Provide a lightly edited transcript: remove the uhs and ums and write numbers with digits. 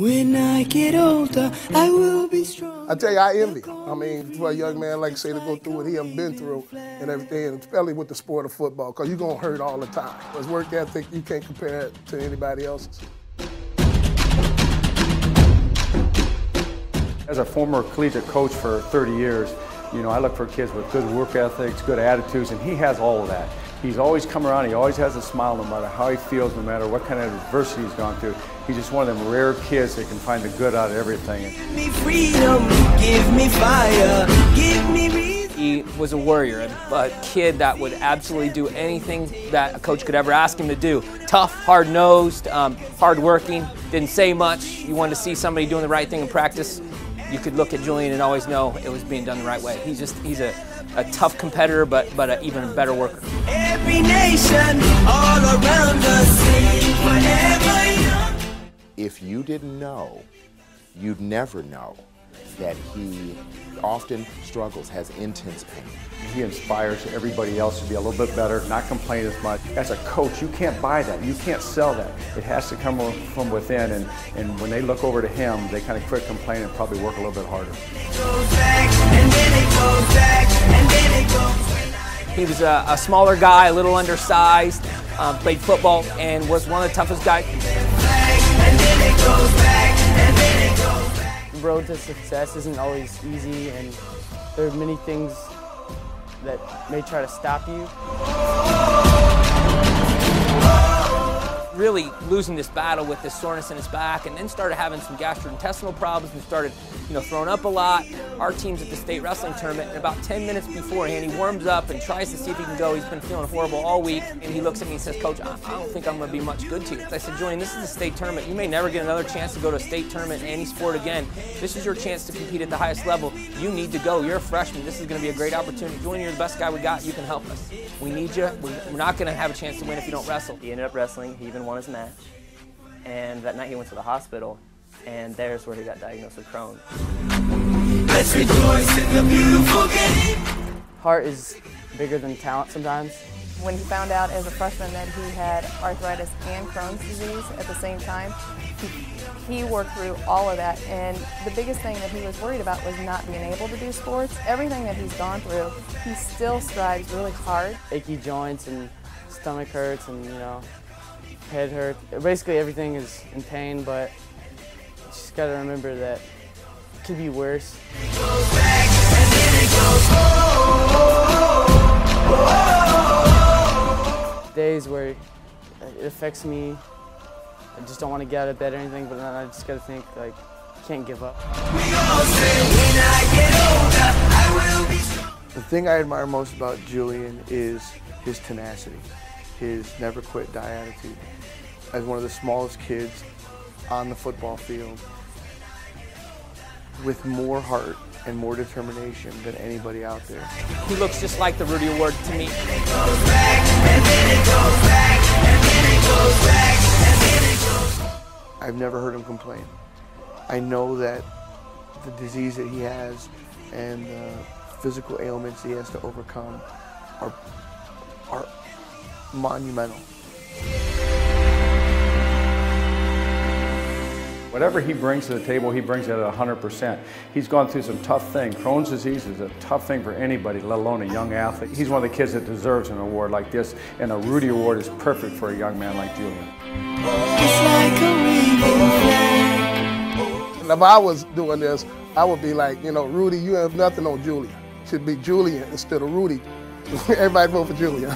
When I get older, I will be strong. I tell you, I envy him. I mean, for a young man, like say, to go through what he has been through and everything, and especially with the sport of football, because you're going to hurt all the time. His work ethic, you can't compare it to anybody else's. As a former collegiate coach for 30 years, you know, I look for kids with good work ethics, good attitudes, and he has all of that. He's always come around, he always has a smile no matter how he feels, no matter what kind of adversity he's gone through. He's just one of them rare kids that can find the good out of everything. Give me freedom, give me fire, give me reason. He was a warrior, a kid that would absolutely do anything that a coach could ever ask him to do. Tough, hard-nosed, hard-working, didn't say much. You wanted to see somebody doing the right thing in practice. You could look at Julian and always know it was being done the right way. He's a tough competitor, but an even better worker. Every nation all around us sing forever young. If you didn't know, you'd never know that he often struggles, has intense pain. He inspires everybody else to be a little bit better, not complain as much. As a coach, you can't buy that, you can't sell that. It has to come from within, and when they look over to him, they kind of quit complaining and probably work a little bit harder. He was a smaller guy, a little undersized, played football, and was one of the toughest guys. The road to success isn't always easy, and there are many things that may try to stop you. Really losing this battle with this soreness in his back, and then started having some gastrointestinal problems and started, throwing up a lot. Our team's at the state wrestling tournament, and about 10 minutes beforehand, he warms up and tries to see if he can go. He's been feeling horrible all week, and he looks at me and says, "Coach, I don't think I'm going to be much good to you." I said, "Julian, this is a state tournament. You may never get another chance to go to a state tournament in any sport again. This is your chance to compete at the highest level. You need to go. You're a freshman. This is going to be a great opportunity. Julian, you're the best guy we got. You can help us. We need you. We're not going to have a chance to win if you don't wrestle." He ended up wrestling. He even won his match. And that night he went to the hospital, and there's where he got diagnosed with Crohn's. Let's rejoice in the beautiful game. Heart is bigger than talent sometimes. When he found out as a freshman that he had arthritis and Crohn's disease at the same time, he worked through all of that, and the biggest thing that he was worried about was not being able to do sports. Everything that he's gone through, he still strives really hard. Achy joints and stomach hurts and, head hurt. Basically everything is in pain, but you just gotta remember that it could be worse. Days where it affects me, I just don't want to get out of bed or anything, but then I just gotta think, like, I can't give up. The thing I admire most about Julian is his tenacity, his never quit die attitude. As one of the smallest kids on the football field, with more heart and more determination than anybody out there. He looks just like the Rudy Award to me. I've never heard him complain. I know that the disease that he has and the physical ailments he has to overcome are monumental. Whatever he brings to the table, he brings it at 100%. He's gone through some tough things. Crohn's disease is a tough thing for anybody, let alone a young athlete. He's one of the kids that deserves an award like this, and a Rudy Award is perfect for a young man like Julian. It's like a waving flag. And if I was doing this, I would be like, Rudy, you have nothing on Julian. It should be Julian instead of Rudy. Everybody vote for Julian.